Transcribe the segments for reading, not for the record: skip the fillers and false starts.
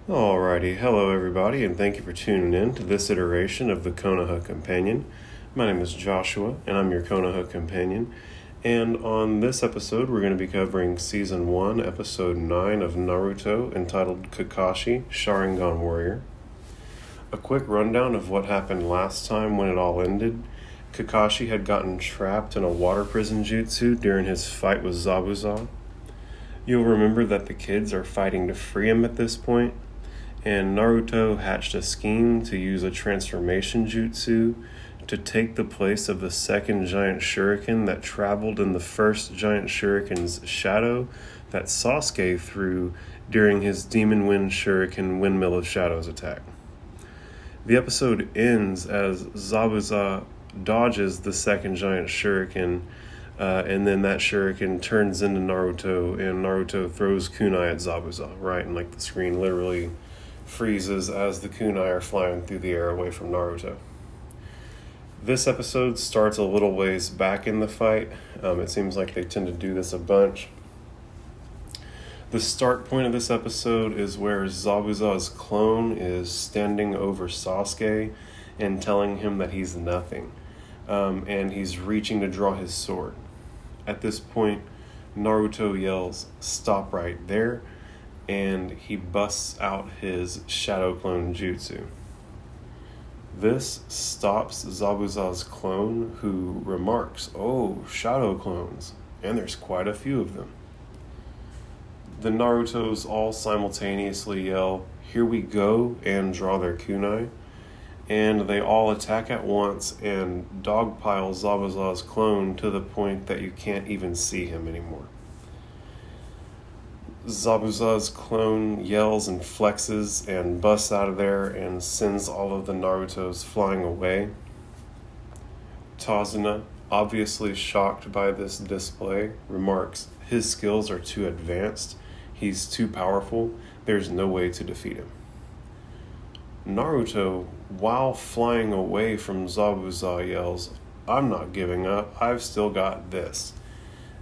Alrighty, hello everybody, and thank you for tuning in to this iteration of the Konoha Companion. My name is Joshua, and I'm your Konoha Companion. And on this episode, we're going to be covering Season 1, Episode 9 of Naruto, entitled Kakashi, Sharingan Warrior. A quick rundown of what happened last time when it all ended. Kakashi had gotten trapped in a water prison jutsu during his fight with Zabuza. You'll remember that the kids are fighting to free him at this point, and Naruto hatched a scheme to use a transformation jutsu to take the place of the second giant shuriken that traveled in the first giant shuriken's shadow that Sasuke threw during his Demon Wind Shuriken Windmill of Shadows attack. The episode ends as Zabuza dodges the second giant shuriken, and then that shuriken turns into Naruto, and Naruto throws kunai at Zabuza, right? And the screen literally freezes as the kunai are flying through the air away from Naruto. This episode starts a little ways back in the fight. It seems like they tend to do this a bunch. The start point of this episode is where Zabuza's clone is standing over Sasuke and telling him that he's nothing. And he's reaching to draw his sword. At this point, Naruto yells, "Stop right there," and he busts out his Shadow Clone Jutsu. This stops Zabuza's clone, who remarks, "Oh, Shadow Clones, and there's quite a few of them." The Narutos all simultaneously yell, "Here we go," and draw their kunai, and they all attack at once and dogpile Zabuza's clone to the point that you can't even see him anymore. Zabuza's clone yells and flexes and busts out of there and sends all of the Narutos flying away. Tazuna, obviously shocked by this display, remarks, "His skills are too advanced. He's too powerful. There's no way to defeat him." Naruto, while flying away from Zabuza, yells, "I'm not giving up. I've still got this."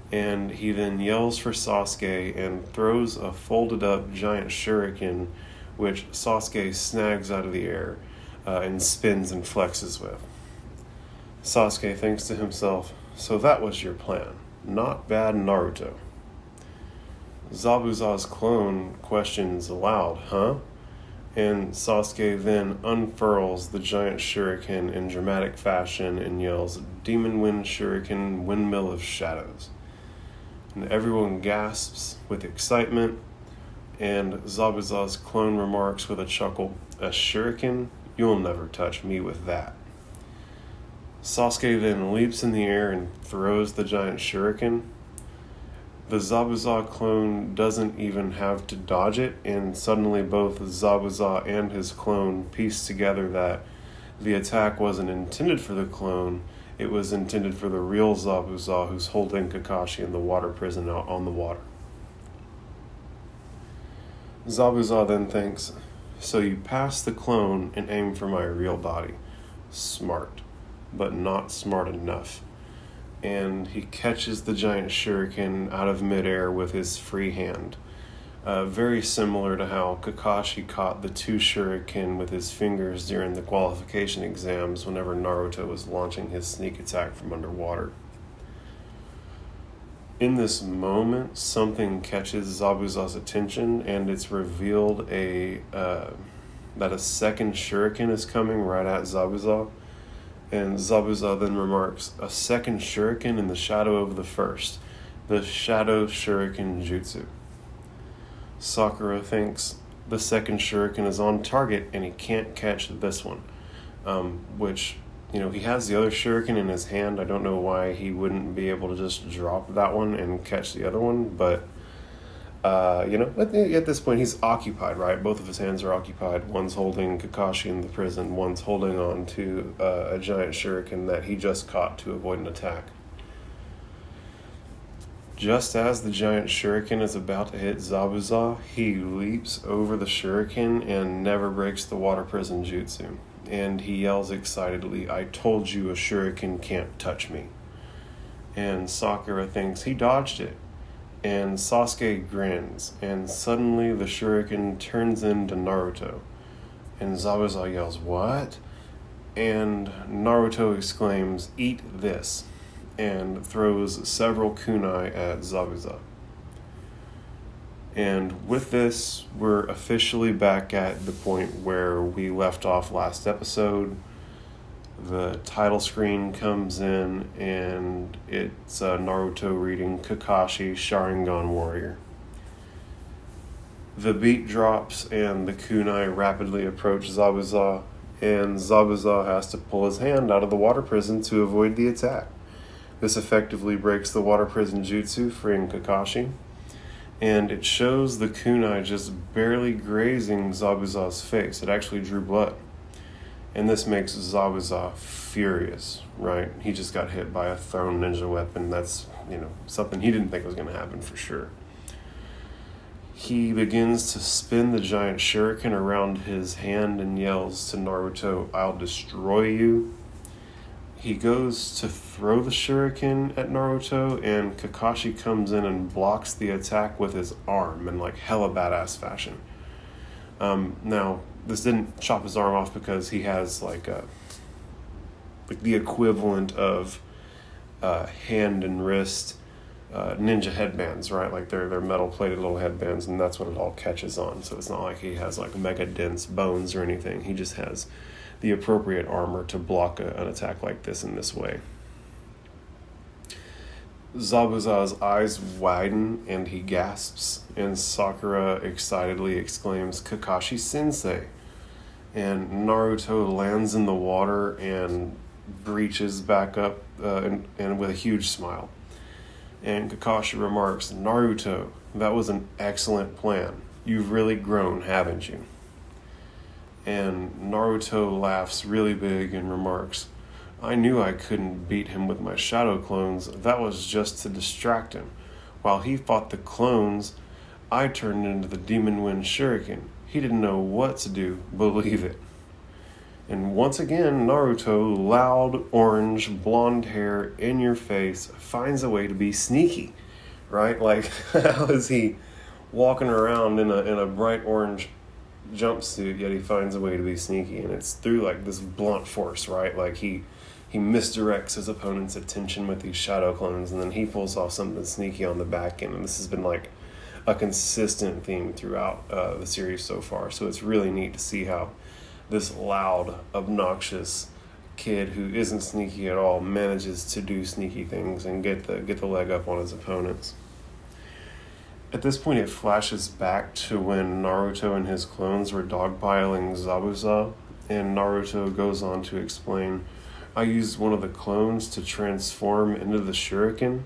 And he then yells for Sasuke and throws a folded up giant shuriken, which Sasuke snags out of the air and spins and flexes with. Sasuke thinks to himself, "So that was your plan. Not bad, Naruto." Zabuza's clone questions aloud, "Huh?" And Sasuke then unfurls the giant shuriken in dramatic fashion and yells, "Demon Wind Shuriken Windmill of Shadows." And everyone gasps with excitement, and Zabuza's clone remarks with a chuckle, "A shuriken? You'll never touch me with that." Sasuke then leaps in the air and throws the giant shuriken. The Zabuza clone doesn't even have to dodge it, and suddenly both Zabuza and his clone piece together that the attack wasn't intended for the clone. It was intended for the real Zabuza, who's holding Kakashi in the water prison out on the water. Zabuza then thinks, "So you pass the clone and aim for my real body. Smart, but not smart enough." And he catches the giant shuriken out of midair with his free hand. Very similar to how Kakashi caught the two shuriken with his fingers during the qualification exams whenever Naruto was launching his sneak attack from underwater. In this moment, something catches Zabuza's attention, and it's revealed that a second shuriken is coming right at Zabuza. And Zabuza then remarks, "A second shuriken in the shadow of the first, the Shadow Shuriken Jutsu." Sakura thinks the second shuriken is on target and he can't catch this one, which, he has the other shuriken in his hand. I don't know why he wouldn't be able to just drop that one and catch the other one, but, at this point he's occupied, right? Both of his hands are occupied. One's holding Kakashi in the prison, one's holding on to a giant shuriken that he just caught to avoid an attack. Just as the giant shuriken is about to hit Zabuza, he leaps over the shuriken and never breaks the water prison jutsu. And he yells excitedly, "I told you a shuriken can't touch me." And Sakura thinks he dodged it. And Sasuke grins, and suddenly the shuriken turns into Naruto. And Zabuza yells, "What?" And Naruto exclaims, "Eat this," and throws several kunai at Zabuza. And with this, we're officially back at the point where we left off last episode. The title screen comes in, and it's Naruto reading Kakashi, Sharingan Warrior. The beat drops, and the kunai rapidly approach Zabuza, and Zabuza has to pull his hand out of the water prison to avoid the attack. This effectively breaks the water prison jutsu, freeing Kakashi. And it shows the kunai just barely grazing Zabuza's face. It actually drew blood. And this makes Zabuza furious, right? He just got hit by a thrown ninja weapon. That's, something he didn't think was going to happen for sure. He begins to spin the giant shuriken around his hand and yells to Naruto, "I'll destroy you." He goes to throw the shuriken at Naruto, and Kakashi comes in and blocks the attack with his arm in hella badass fashion. Now, this didn't chop his arm off because he has the equivalent of hand and wrist ninja headbands, right? They're metal plated little headbands, and that's what it all catches on. So it's not like he has mega dense bones or anything. He just has the appropriate armor to block an attack like this in this way. Zabuza's eyes widen and he gasps, and Sakura excitedly exclaims, "Kakashi Sensei!" And Naruto lands in the water and breaches back up and with a huge smile. And Kakashi remarks, "Naruto, that was an excellent plan. You've really grown, haven't you?" And Naruto laughs really big and remarks, "I knew I couldn't beat him with my shadow clones. That was just to distract him. While he fought the clones, I turned into the Demon Wind Shuriken. He didn't know what to do, believe it." And once again, Naruto, loud, orange, blonde hair, in your face, finds a way to be sneaky, right? How is he walking around in a bright orange jumpsuit, yet he finds a way to be sneaky? And it's through this blunt force, right? He misdirects his opponent's attention with these shadow clones, and then he pulls off something sneaky on the back end. And this has been a consistent theme throughout the series so far. So it's really neat to see how this loud, obnoxious kid who isn't sneaky at all manages to do sneaky things and get the leg up on his opponents. At this point, it flashes back to when Naruto and his clones were dogpiling Zabuza, and Naruto goes on to explain, "I used one of the clones to transform into the shuriken."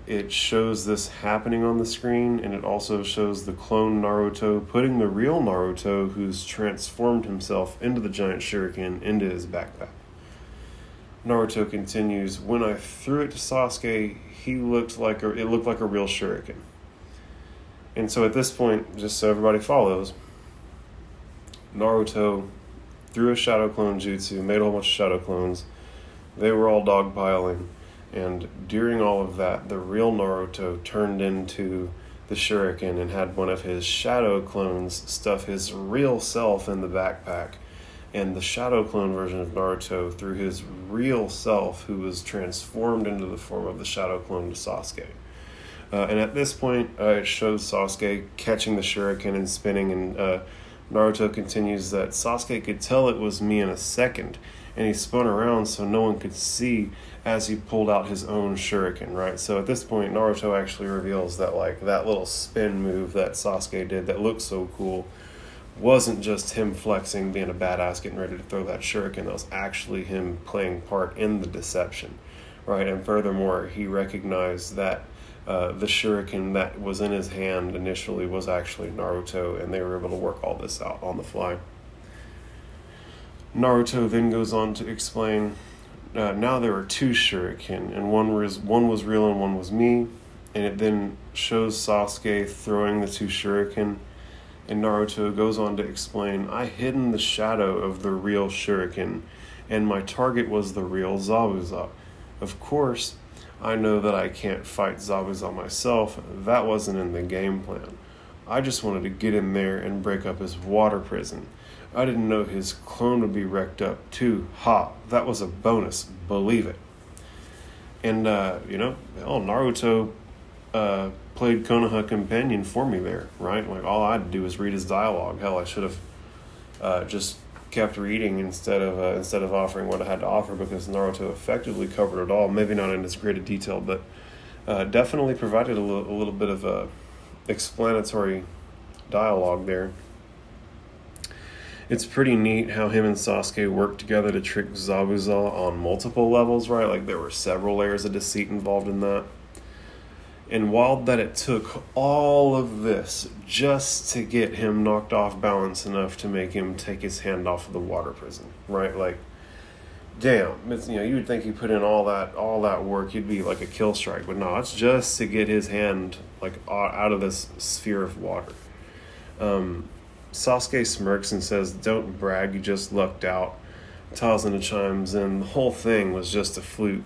It shows this happening on the screen, and it also shows the clone Naruto putting the real Naruto, who's transformed himself into the giant shuriken, into his backpack. Naruto continues, "When I threw it to Sasuke, it looked like a real shuriken." And so at this point, just so everybody follows, Naruto threw a shadow clone jutsu, made a whole bunch of shadow clones. They were all dogpiling. And during all of that, the real Naruto turned into the shuriken and had one of his shadow clones stuff his real self in the backpack. And the shadow clone version of Naruto threw his real self, who was transformed into the form of the shadow clone, to Sasuke. And at this point, it shows Sasuke catching the shuriken and spinning, and Naruto continues that Sasuke could tell it was me in a second, and he spun around so no one could see as he pulled out his own shuriken, right? So at this point, Naruto actually reveals that that little spin move that Sasuke did that looked so cool wasn't just him flexing, being a badass, getting ready to throw that shuriken. That was actually him playing part in the deception, right? And furthermore, he recognized that the shuriken that was in his hand initially was actually Naruto, and they were able to work all this out on the fly. Naruto then goes on to explain, now there were two shuriken, and one was real and one was me, and it then shows Sasuke throwing the two shuriken, and Naruto goes on to explain, I hid in the shadow of the real shuriken, and my target was the real Zabuza. Of course, I know that I can't fight Zabuza myself. That wasn't in the game plan. I just wanted to get in there and break up his water prison. I didn't know his clone would be wrecked up too. Ha, that was a bonus. Believe it. And, Naruto played Konoha Companion for me there, right? Like, all I had to do was read his dialogue. Hell, I should have just kept reading instead of offering what I had to offer, because Naruto effectively covered it all. Maybe not in as great a detail, but definitely provided a little bit of explanatory dialogue there. It's pretty neat how him and Sasuke worked together to trick Zabuza on multiple levels, right? Like, there were several layers of deceit involved in that. And while that it took all of this just to get him knocked off balance enough to make him take his hand off of the water prison, right? Like, damn, you would think he put in all that work, he'd be like a kill strike, but no, it's just to get his hand like out of this sphere of water. Sasuke smirks and says, "Don't brag, you just lucked out." Tazuna chimes in, "The whole thing was just a fluke."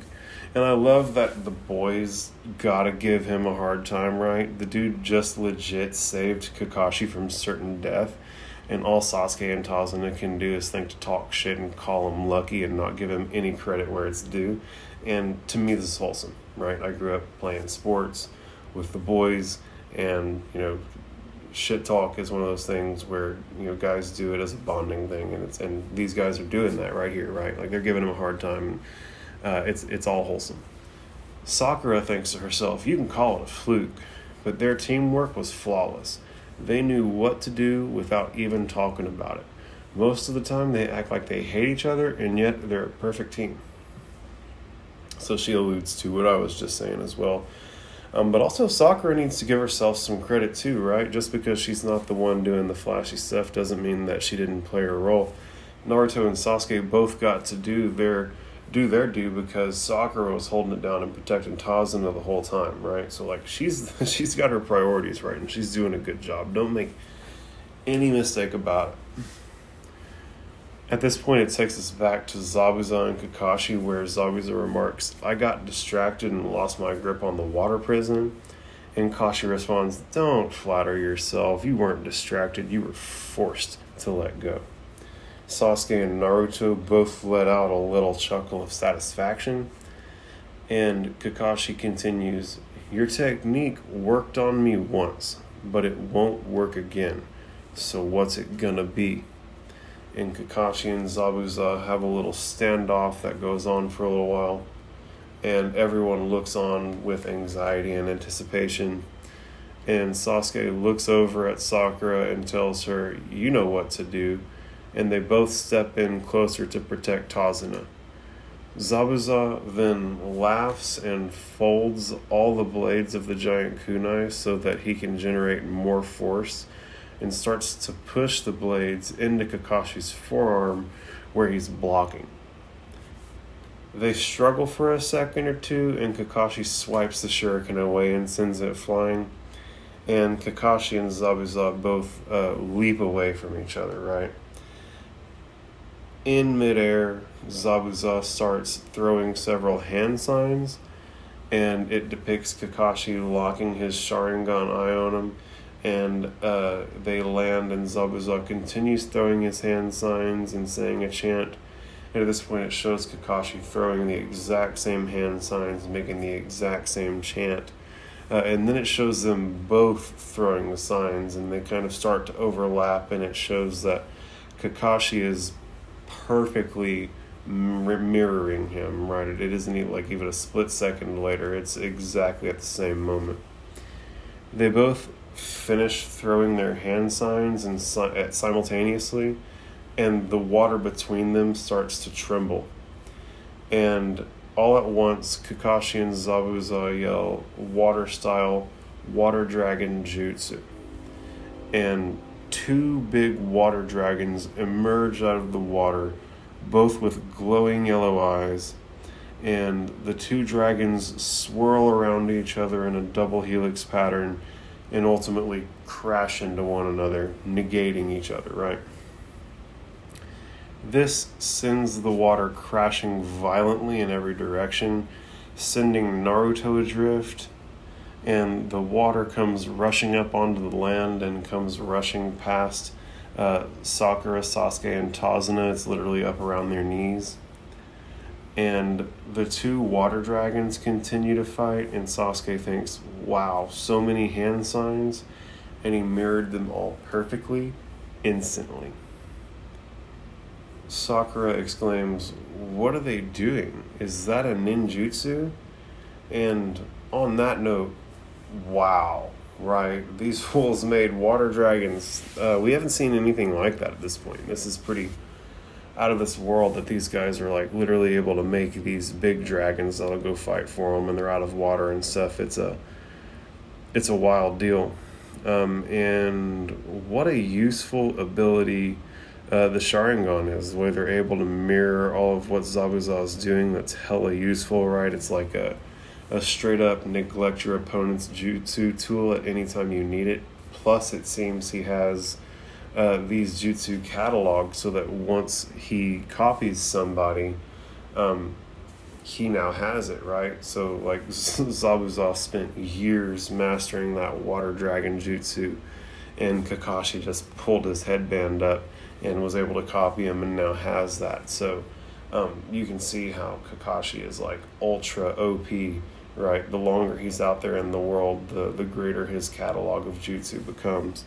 And I love that the boys gotta give him a hard time, right? The dude just legit saved Kakashi from certain death, and all Sasuke and Tazuna can do is think to talk shit and call him lucky and not give him any credit where it's due. And to me, this is wholesome, right? I grew up playing sports with the boys, and, shit talk is one of those things where, guys do it as a bonding thing, and these guys are doing that right here, right? Like, they're giving him a hard time. It's all wholesome. Sakura thinks to herself, you can call it a fluke, but their teamwork was flawless. They knew what to do without even talking about it. Most of the time they act like they hate each other, and yet they're a perfect team. So she alludes to what I was just saying as well. But also Sakura needs to give herself some credit too, right? Just because she's not the one doing the flashy stuff doesn't mean that she didn't play her role. Naruto and Sasuke both got to do their due because Sakura was holding it down and protecting Tazuna the whole time, right? So, like, she's got her priorities right, and she's doing a good job. Don't make any mistake about it. At this point, it takes us back to Zabuza and Kakashi, where Zabuza remarks, "I got distracted and lost my grip on the water prison." And Kashi responds, "Don't flatter yourself. You weren't distracted. You were forced to let go." Sasuke and Naruto both let out a little chuckle of satisfaction. And Kakashi continues, "Your technique worked on me once, but it won't work again. So what's it gonna be?" And Kakashi and Zabuza have a little standoff that goes on for a little while. And everyone looks on with anxiety and anticipation. And Sasuke looks over at Sakura and tells her, "You know what to do." And they both step in closer to protect Tazuna. Zabuza then laughs and folds all the blades of the giant kunai so that he can generate more force, and starts to push the blades into Kakashi's forearm where he's blocking. They struggle for a second or two, and Kakashi swipes the shuriken away and sends it flying. And Kakashi and Zabuza both leap away from each other, right? In midair, Zabuza starts throwing several hand signs, and it depicts Kakashi locking his Sharingan eye on him, and they land, and Zabuza continues throwing his hand signs and saying a chant. And at this point, it shows Kakashi throwing the exact same hand signs, making the exact same chant. And then it shows them both throwing the signs, and they kind of start to overlap, and it shows that Kakashi is perfectly mirroring him, right? It isn't even a split second later. It's exactly at the same moment. They both finish throwing their hand signs and simultaneously, and the water between them starts to tremble. And all at once, Kakashi and Zabuza yell water-style, water dragon jutsu. And two big water dragons emerge out of the water, both with glowing yellow eyes, and the two dragons swirl around each other in a double helix pattern and ultimately crash into one another, negating each other, right? This sends the water crashing violently in every direction, sending Naruto adrift, and the water comes rushing up onto the land and comes rushing past Sakura, Sasuke, and Tazuna. It's literally up around their knees. And the two water dragons continue to fight, and Sasuke thinks, wow, so many hand signs, and he mirrored them all perfectly, instantly. Sakura exclaims, what are they doing? Is that a ninjutsu? And on that note, wow, right? These fools made water dragons. We haven't seen anything like that at this point. This is pretty out of this world that these guys are like literally able to make these big dragons that'll go fight for them, and they're out of water and stuff. It's a wild deal. And what a useful ability the Sharingan is, the way they're able to mirror all of what Zabuza's doing. That's hella useful, right? It's like a straight up neglect your opponent's jutsu tool at any time you need it. Plus, it seems he has these jutsu cataloged so that once he copies somebody, he now has it, right? So, like, Zabuza spent years mastering that water dragon jutsu, and Kakashi just pulled his headband up and was able to copy him and now has that. So, you can see how Kakashi is, like, ultra OP, right? The longer he's out there in the world, the greater his catalog of jutsu becomes.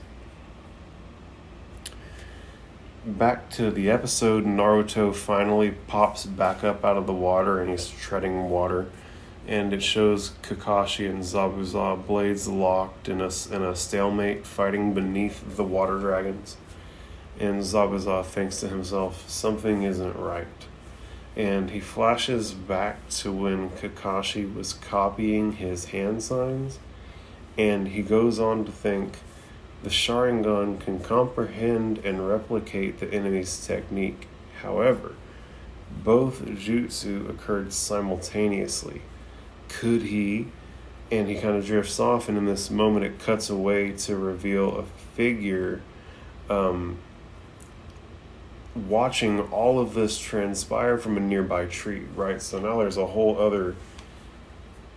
Back to the episode, Naruto finally pops back up out of the water and he's treading water, and it shows Kakashi and Zabuza blades locked in a stalemate, fighting beneath the water dragons. And Zabuza thinks to himself, something isn't right. And he flashes back to when Kakashi was copying his hand signs, and he goes on to think, the Sharingan can comprehend and replicate the enemy's technique. However, both jutsu occurred simultaneously. Could he? And he kind of drifts off, and in this moment it cuts away to reveal a figure watching all of this transpire from a nearby tree, right? So now there's a whole other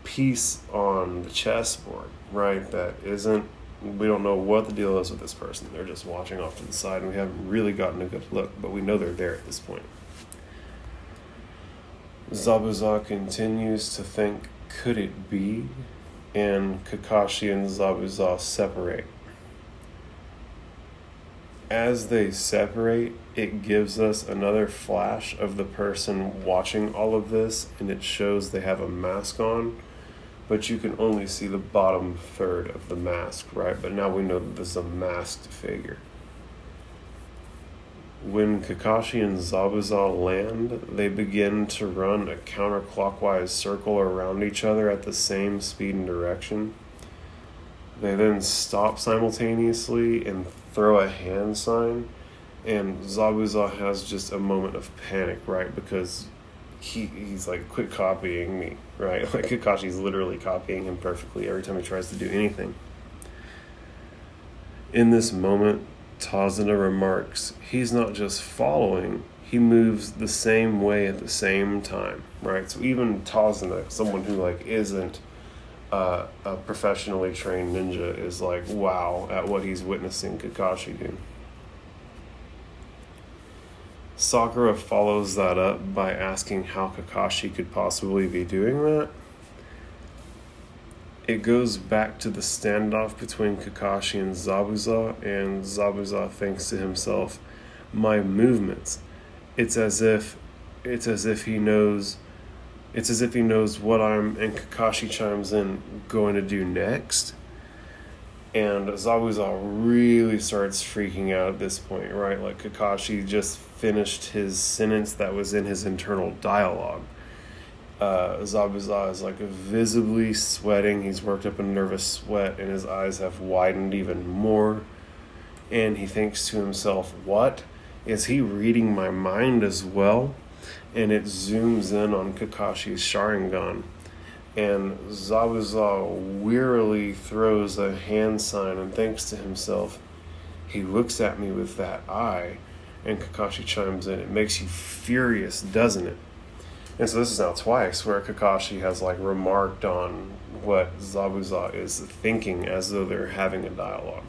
piece on the chessboard, right, that isn't, we don't know what the deal is with this person. They're just watching off to the side, and we haven't really gotten a good look, but we know they're there at this point. Zabuza continues to think, could it be? And Kakashi and Zabuza separate. As they separate, it gives us another flash of the person watching all of this, and it shows they have a mask on, but you can only see the bottom third of the mask, right? But now we know that this is a masked figure. When Kakashi and Zabuza land, they begin to run a counterclockwise circle around each other at the same speed and direction. They then stop simultaneously and throw a hand sign, and Zabuza has just a moment of panic, right? Because he's like, quit copying me, right? Like, Kakashi's literally copying him perfectly every time he tries to do anything. In this moment, Tazuna remarks, he's not just following, he moves the same way at the same time, right? So even Tazuna, someone who like isn't a professionally trained ninja, is like, wow at what he's witnessing Kakashi do. Sakura follows that up by asking how Kakashi could possibly be doing that. It goes back to the standoff between Kakashi and Zabuza thinks to himself, my movements, it's as if he knows what I'm, and Kakashi chimes in, going to do next. And Zabuza really starts freaking out at this point, right? Like, Kakashi just finished his sentence that was in his internal dialogue. Zabuza is like visibly sweating. He's worked up a nervous sweat, and his eyes have widened even more. And he thinks to himself, what? Is he reading my mind as well? And it zooms in on Kakashi's Sharingan. And Zabuza wearily throws a hand sign and thinks to himself, he looks at me with that eye. And Kakashi chimes in, it makes you furious, doesn't it? And so this is now twice where Kakashi has like remarked on what Zabuza is thinking as though they're having a dialogue.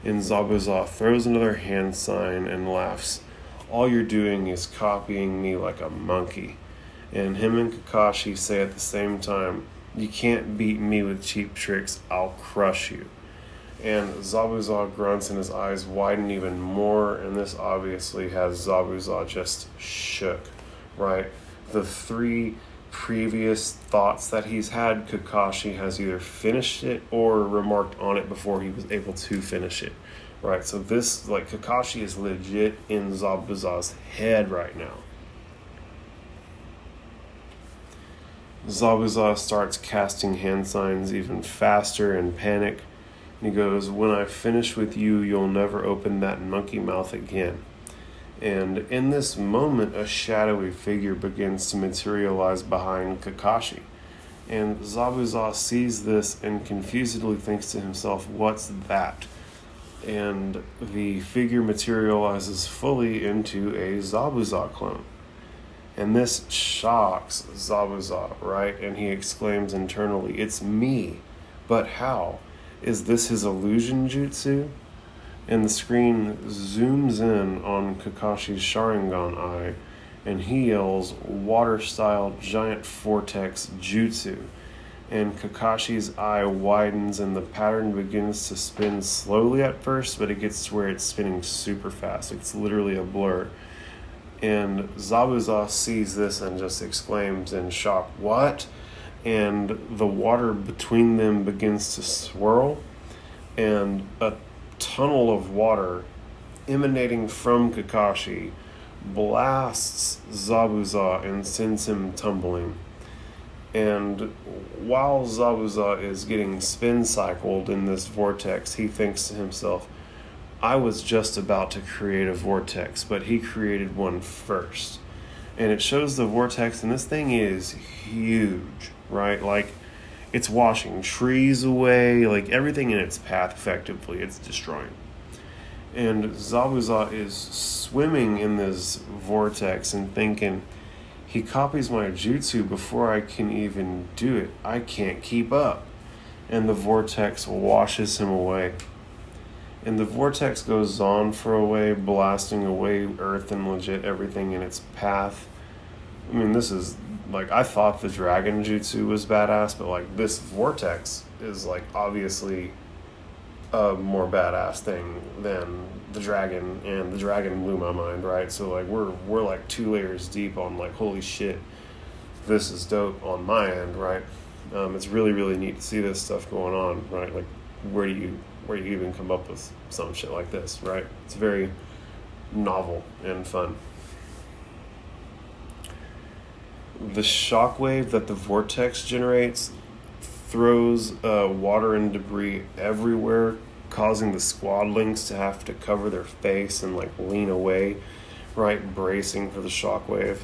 And Zabuza throws another hand sign and laughs. All you're doing is copying me like a monkey. And him and Kakashi say at the same time, you can't beat me with cheap tricks, I'll crush you. And Zabuza grunts and his eyes widen even more, and this obviously has Zabuza just shook, right? The 3 previous thoughts that he's had, Kakashi has either finished it or remarked on it before he was able to finish it, right? So this, like, Kakashi is legit in Zabuza's head right now. Zabuza starts casting hand signs even faster in panic. He goes, when I finish with you, you'll never open that monkey mouth again. And in this moment, a shadowy figure begins to materialize behind Kakashi. And Zabuza sees this and confusedly thinks to himself, what's that? And the figure materializes fully into a Zabuza clone. And this shocks Zabuza, right? And he exclaims internally, it's me. But how? Is this his illusion jutsu? And the screen zooms in on Kakashi's Sharingan eye, and he yells, water-style giant vortex jutsu. And Kakashi's eye widens, and the pattern begins to spin slowly at first, but it gets to where it's spinning super fast. It's literally a blur. And Zabuza sees this and just exclaims in shock, what? And the water between them begins to swirl, and a tunnel of water emanating from Kakashi blasts Zabuza and sends him tumbling. And while Zabuza is getting spin cycled in this vortex, he thinks to himself, I was just about to create a vortex, but he created one first. And it shows the vortex, and this thing is huge, right? Like, it's washing trees away, like everything in its path effectively, it's destroying. And Zabuza is swimming in this vortex and thinking, he copies my jutsu before I can even do it. I can't keep up. And the vortex washes him away. And the vortex goes on for a way, blasting away earth and legit everything in its path. I mean, this is, like, I thought the dragon jutsu was badass, but, like, this vortex is, like, obviously a more badass thing than the dragon, and the dragon blew my mind, right? So, like, we're like 2 layers deep on, like, holy shit, this is dope on my end, right? It's really, really neat to see this stuff going on, right? Like, where do you even come up with some shit like this, right? It's very novel and fun. The shockwave that the vortex generates throws water and debris everywhere, causing the squadlings to have to cover their face and like lean away, right, bracing for the shockwave.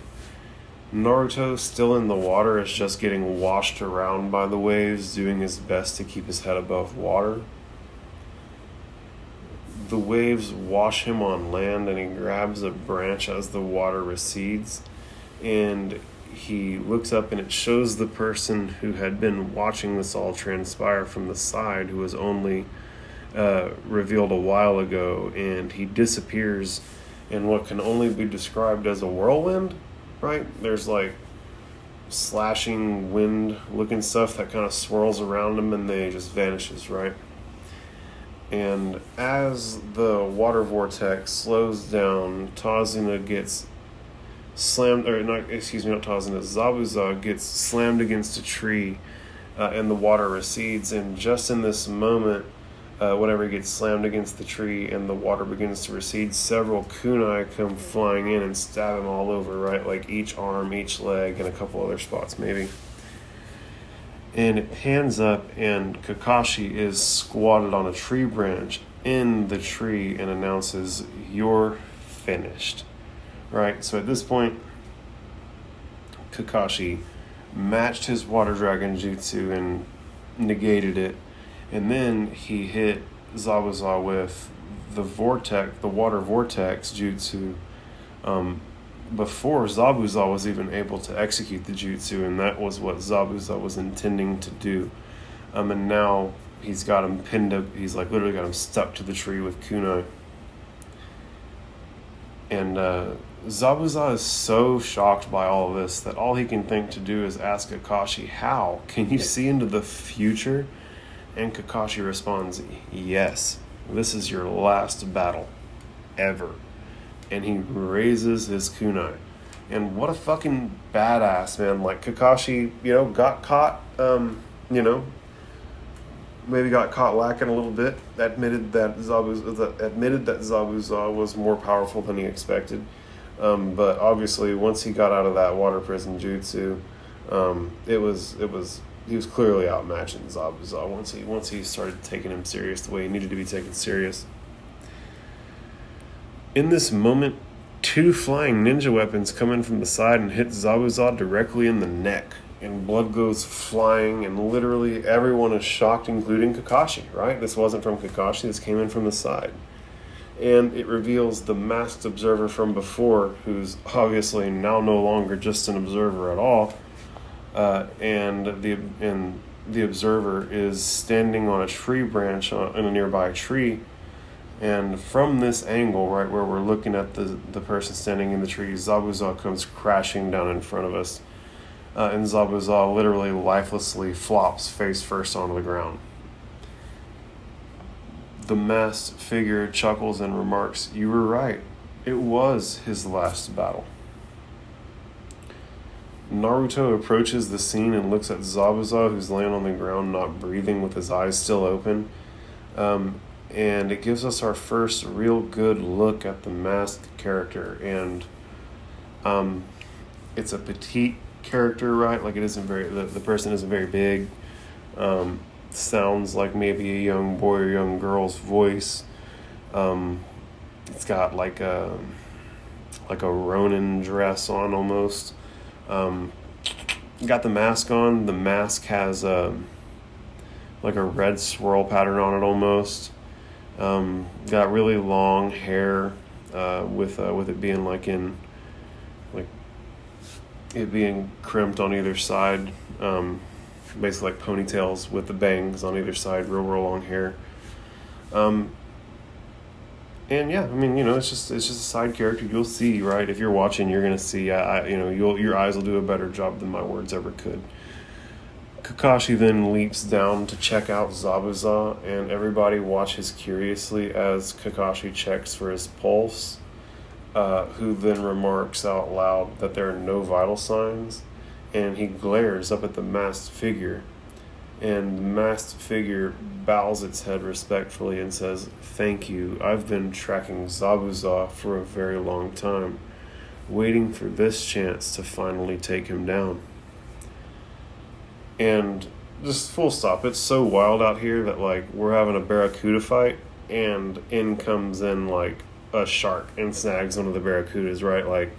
Naruto, still in the water, is just getting washed around by the waves, doing his best to keep his head above water. The waves wash him on land, and he grabs a branch as the water recedes, and he looks up, and it shows the person who had been watching this all transpire from the side, who was only revealed a while ago, and he disappears in what can only be described as a whirlwind, right? There's like slashing wind looking stuff that kind of swirls around him, and then he just vanishes, right? And as the water vortex slows down, Tazuna gets slammed, or not, excuse me, not Tazuna, Zabuza gets slammed against a tree, and the water recedes. And just in this moment, whenever he gets slammed against the tree and the water begins to recede, several kunai come flying in and stab him all over, right? Like each arm, each leg, and a couple other spots maybe. And it pans up, and Kakashi is squatted on a tree branch in the tree and announces, "You're finished." Right? So at this point, Kakashi matched his water dragon jutsu and negated it. And then he hit Zabuza with the water vortex jutsu, before Zabuza was even able to execute the jutsu, and that was what Zabuza was intending to do. And now he's got him pinned up. He's like literally got him stuck to the tree with kunai. And Zabuza is so shocked by all of this that all he can think to do is ask Kakashi, "How? Can you see into the future?" And Kakashi responds, "Yes, this is your last battle ever." And he raises his kunai. And what a fucking badass, man. Like, Kakashi, got caught, maybe got caught lacking a little bit. Admitted that Zabuza was more powerful than he expected. But obviously, once he got out of that water prison jutsu, he was clearly outmatching Zabuza once he started taking him serious the way he needed to be taken serious. In this moment, 2 flying ninja weapons come in from the side and hit Zabuza directly in the neck. And blood goes flying, and literally everyone is shocked, including Kakashi, right? This wasn't from Kakashi, this came in from the side. And it reveals the masked observer from before, who's obviously now no longer just an observer at all. And the observer is standing on a tree branch in a nearby tree. And from this angle, right where we're looking at the person standing in the tree, Zabuza comes crashing down in front of us. And Zabuza literally lifelessly flops face first onto the ground. The masked figure chuckles and remarks, "You were right. It was his last battle." Naruto approaches the scene and looks at Zabuza, who's laying on the ground, not breathing, with his eyes still open. And it gives us our first real good look at the masked character. And it's a petite character, right? Like, it isn't very, the person isn't very big. Sounds like maybe a young boy or young girl's voice. It's got like a Ronin dress on almost. Got the mask on. The mask has like a red swirl pattern on it almost. Got really long hair, with it being it being crimped on either side, basically like ponytails with the bangs on either side, real long hair. And yeah, I mean, it's just a side character. You'll see, right? If you're watching, you're gonna see. Your eyes will do a better job than my words ever could. Kakashi then leaps down to check out Zabuza, and everybody watches curiously as Kakashi checks for his pulse, who then remarks out loud that there are no vital signs, and he glares up at the masked figure, and the masked figure bows its head respectfully and says, "Thank you, I've been tracking Zabuza for a very long time, waiting for this chance to finally take him down." And just full stop. It's so wild out here that, like, we're having a barracuda fight, and in comes in, like, a shark and snags one of the barracudas, right? Like,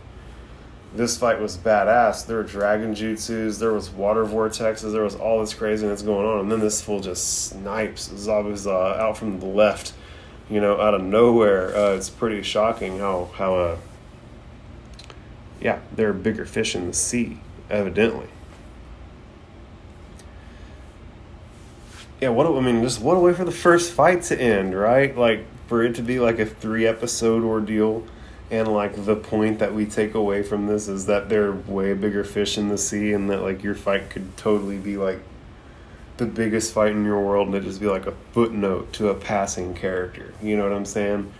this fight was badass. There were dragon jutsus, there was water vortexes, there was all this craziness going on, and then this fool just snipes Zabuza out from the left, out of nowhere. It's pretty shocking how there are bigger fish in the sea, evidently. Yeah, what a way for the first fight to end, right? Like, for it to be like a 3-episode ordeal, and like the point that we take away from this is that there are way bigger fish in the sea, and that like your fight could totally be like the biggest fight in your world, and it just be like a footnote to a passing character. You know what I'm saying?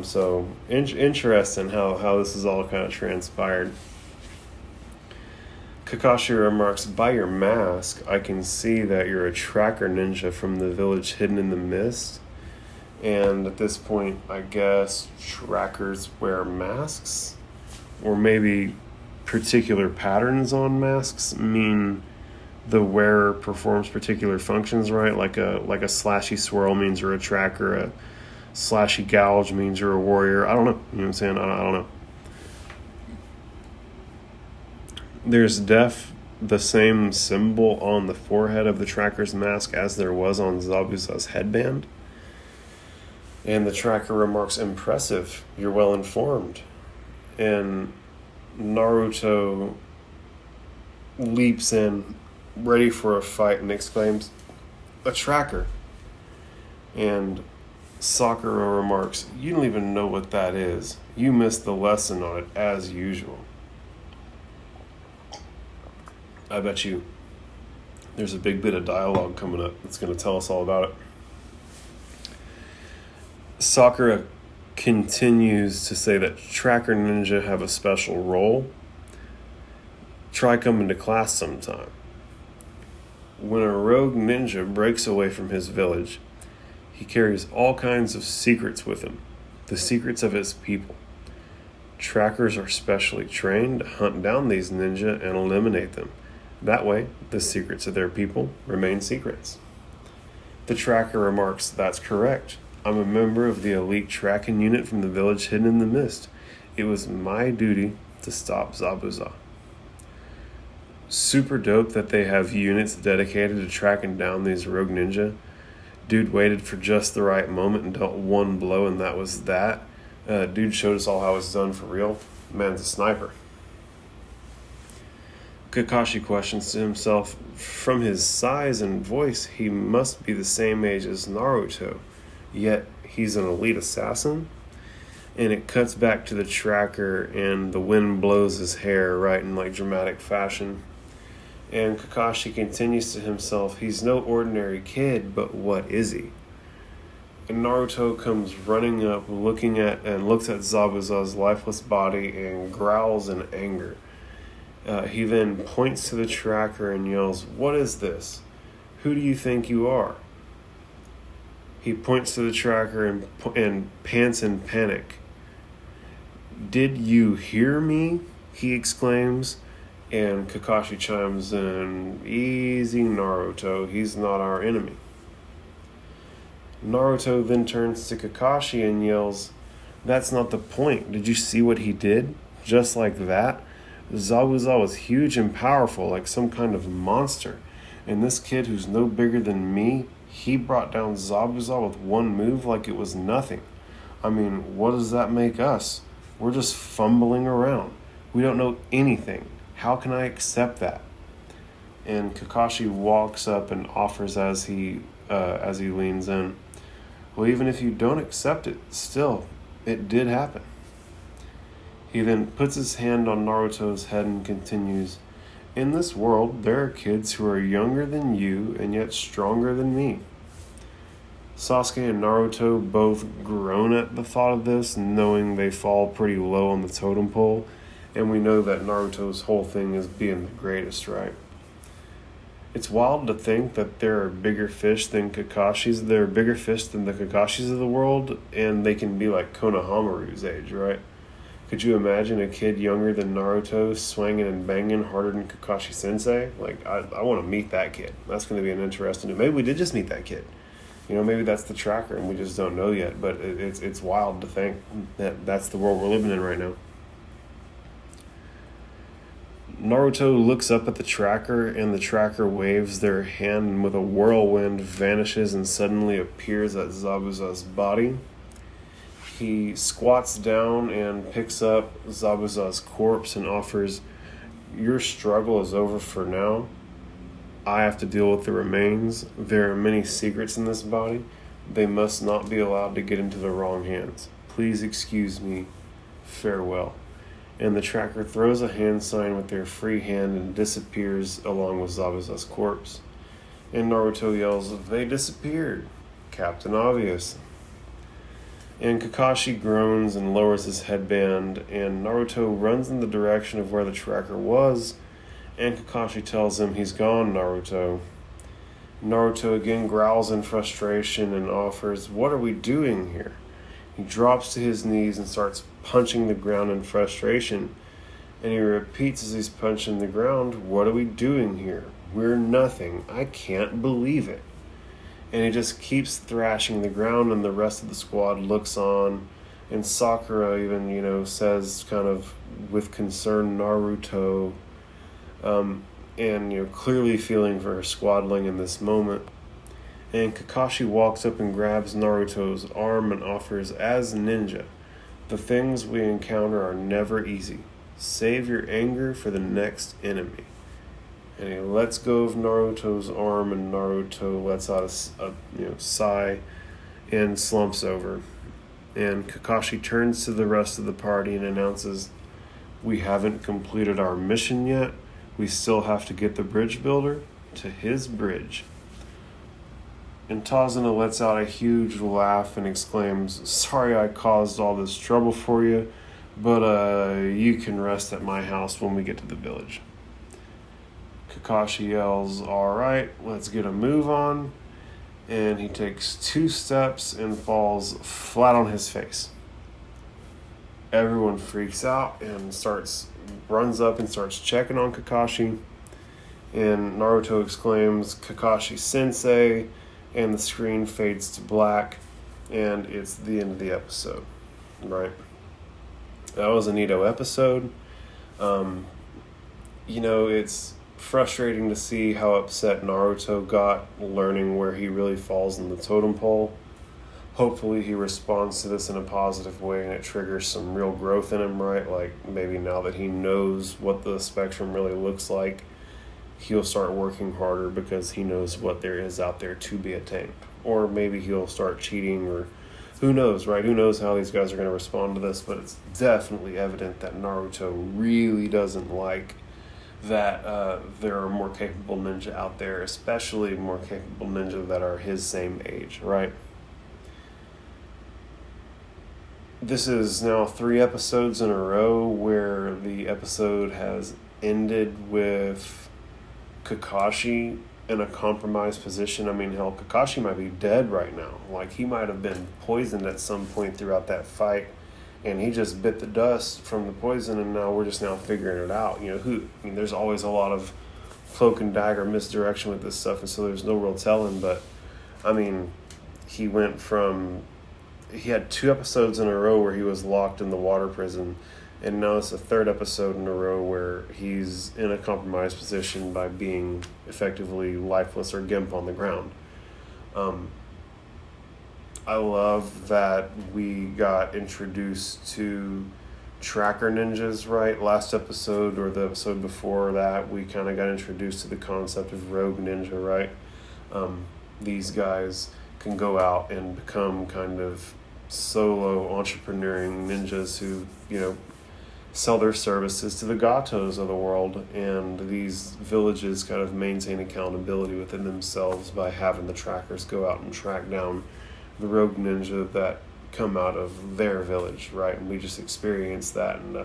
So interesting how this is all kind of transpired. Kakashi remarks, "By your mask, I can see that you're a tracker ninja from the village hidden in the mist." And at this point, I guess trackers wear masks? Or maybe particular patterns on masks mean the wearer performs particular functions, right? Like a slashy swirl means you're a tracker, a slashy gouge means you're a warrior. I don't know. You know what I'm saying? I don't know. There's the same symbol on the forehead of the tracker's mask as there was on Zabuza's headband. And the tracker remarks, "Impressive. You're well informed." And Naruto leaps in, ready for a fight, and exclaims, "A tracker!" And Sakura remarks, "You don't even know what that is. You missed the lesson on it, as usual." I bet you there's a big bit of dialogue coming up that's going to tell us all about it. Sakura continues to say that tracker ninja have a special role. Try coming to class sometime. When a rogue ninja breaks away from his village, he carries all kinds of secrets with him, the secrets of his people. Trackers are specially trained to hunt down these ninja and eliminate them. That way, the secrets of their people remain secrets. The tracker remarks, "That's correct. I'm a member of the elite tracking unit from the village hidden in the mist. It was my duty to stop Zabuza." Super dope that they have units dedicated to tracking down these rogue ninja. Dude waited for just the right moment and dealt one blow, and that was that. Dude showed us all how it's done for real. Man's a sniper. Kakashi questions to himself, from his size and voice, he must be the same age as Naruto, yet he's an elite assassin? And it cuts back to the tracker, and the wind blows his hair right in like dramatic fashion. And Kakashi continues to himself, he's no ordinary kid, but what is he? And Naruto comes running up, looks at Zabuza's lifeless body and growls in anger. He then points to the tracker and yells, "What is this? Who do you think you are?" He points to the tracker and pants in panic. "Did you hear me?" he exclaims. And Kakashi chimes in, "Easy, Naruto, he's not our enemy." Naruto then turns to Kakashi and yells, "That's not the point. Did you see what he did? Just like that? Zabuza was huge and powerful, like some kind of monster. And this kid who's no bigger than me, he brought down Zabuza with one move like it was nothing. I mean, what does that make us? We're just fumbling around. We don't know anything. How can I accept that?" And Kakashi walks up and offers as he leans in, "Well, even if you don't accept it, still, it did happen." He then puts his hand on Naruto's head and continues, "In this world, there are kids who are younger than you and yet stronger than me." Sasuke and Naruto both groan at the thought of this, knowing they fall pretty low on the totem pole. And we know that Naruto's whole thing is being the greatest, right? It's wild to think that there are bigger fish than Kakashis. There are bigger fish than the Kakashis of the world, and they can be like Konohamaru's age, right? Could you imagine a kid younger than Naruto swinging and banging harder than Kakashi Sensei? Like, I want to meet that kid. That's going to be an interesting... Maybe we did just meet that kid. You know, maybe that's the tracker and we just don't know yet. But it's wild to think that that's the world we're living in right now. Naruto looks up at the tracker, and the tracker waves their hand and with a whirlwind vanishes and suddenly appears at Zabuza's body. He squats down and picks up Zabuza's corpse and offers, "Your struggle is over for now. I have to deal with the remains. There are many secrets in this body. They must not be allowed to get into the wrong hands. Please excuse me. Farewell." And the tracker throws a hand sign with their free hand and disappears along with Zabuza's corpse. And Naruto yells, "They disappeared. Captain Obvious." And Kakashi groans and lowers his headband, and Naruto runs in the direction of where the tracker was, and Kakashi tells him, "He's gone, Naruto." Naruto again growls in frustration and offers, "What are we doing here?" He drops to his knees and starts punching the ground in frustration. And he repeats as he's punching the ground, "What are we doing here? We're nothing. I can't believe it." And he just keeps thrashing the ground, and the rest of the squad looks on. And Sakura even, says kind of with concern, "Naruto," and, clearly feeling for her squadling in this moment. And Kakashi walks up and grabs Naruto's arm and offers, "As ninja, the things we encounter are never easy. Save your anger for the next enemy. And he lets go of Naruto's arm, and Naruto lets out a sigh and slumps over. And Kakashi turns to the rest of the party and announces, "We haven't completed our mission yet. We still have to get the bridge builder to his bridge." And Tazuna lets out a huge laugh and exclaims, "Sorry I caused all this trouble for you, but you can rest at my house when we get to the village." Kakashi yells, "All right, let's get a move on." And he takes 2 steps and falls flat on his face. Everyone freaks out and runs up and starts checking on Kakashi. And Naruto exclaims, "Kakashi Sensei," and the screen fades to black, and it's the end of the episode, right? That was a neato episode. It's frustrating to see how upset Naruto got learning where he really falls in the totem pole. Hopefully he responds to this in a positive way and it triggers some real growth in him, right? Like maybe now that he knows what the spectrum really looks like, he'll start working harder because he knows what there is out there to be attained. Or maybe he'll start cheating, or who knows, right? Who knows how these guys are going to respond to this, but it's definitely evident that Naruto really doesn't like that there are more capable ninja out there, especially more capable ninja that are his same age, right? This is now 3 episodes in a row where the episode has ended with Kakashi in a compromised position. I mean, hell, Kakashi might be dead right now. Like, he might have been poisoned at some point throughout that fight, and he just bit the dust from the poison, and now we're just now figuring it out. There's always a lot of cloak and dagger misdirection with this stuff, and so there's no real telling, but, I mean, he had 2 episodes in a row where he was locked in the water prison, and now it's the 3rd episode in a row where he's in a compromised position by being effectively lifeless or gimp on the ground. I love that we got introduced to tracker ninjas, right? Last episode, or the episode before that, we kind of got introduced to the concept of rogue ninja, right? These guys can go out and become kind of solo entrepreneuring ninjas who, sell their services to the gatos of the world, and these villages kind of maintain accountability within themselves by having the trackers go out and track down the rogue ninja that come out of their village, right? And we just experienced that, and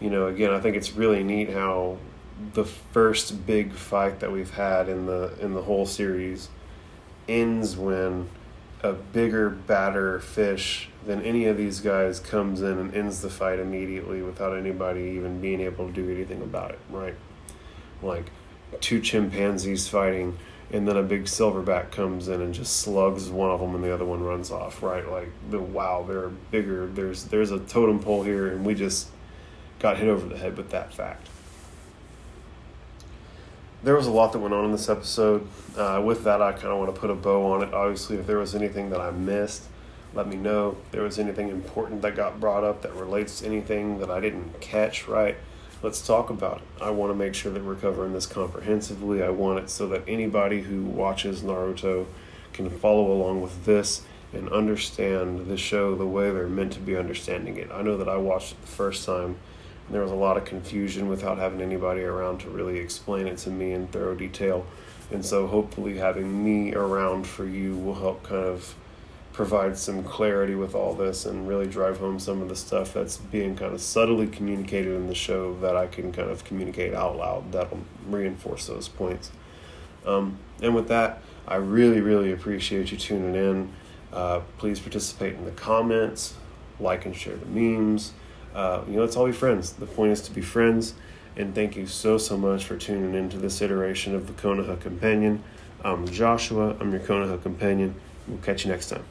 again, I think it's really neat how the first big fight that we've had in the whole series ends when a bigger, badder fish than any of these guys comes in and ends the fight immediately without anybody even being able to do anything about it, right? Like 2 chimpanzees fighting, and then a big silverback comes in and just slugs one of them and the other one runs off, right? Like, wow, they're bigger. There's a totem pole here, and we just got hit over the head with that fact. There was a lot that went on in this episode. With that, I kind of want to put a bow on it. Obviously, if there was anything that I missed, let me know. If there was anything important that got brought up that relates to anything that I didn't catch, right? Let's talk about it. I want to make sure that we're covering this comprehensively. I want it so that anybody who watches Naruto can follow along with this and understand the show the way they're meant to be understanding it. I know that I watched it the first time, and there was a lot of confusion without having anybody around to really explain it to me in thorough detail. And so hopefully having me around for you will help kind of provide some clarity with all this and really drive home some of the stuff that's being kind of subtly communicated in the show that I can kind of communicate out loud that'll reinforce those points. And with that, I really, really appreciate you tuning in. Please participate in the comments, like and share the memes. Let's all be friends. The point is to be friends. And thank you so much for tuning in to this iteration of the Konoha Companion. I'm Joshua. I'm your Konoha Companion. We'll catch you next time.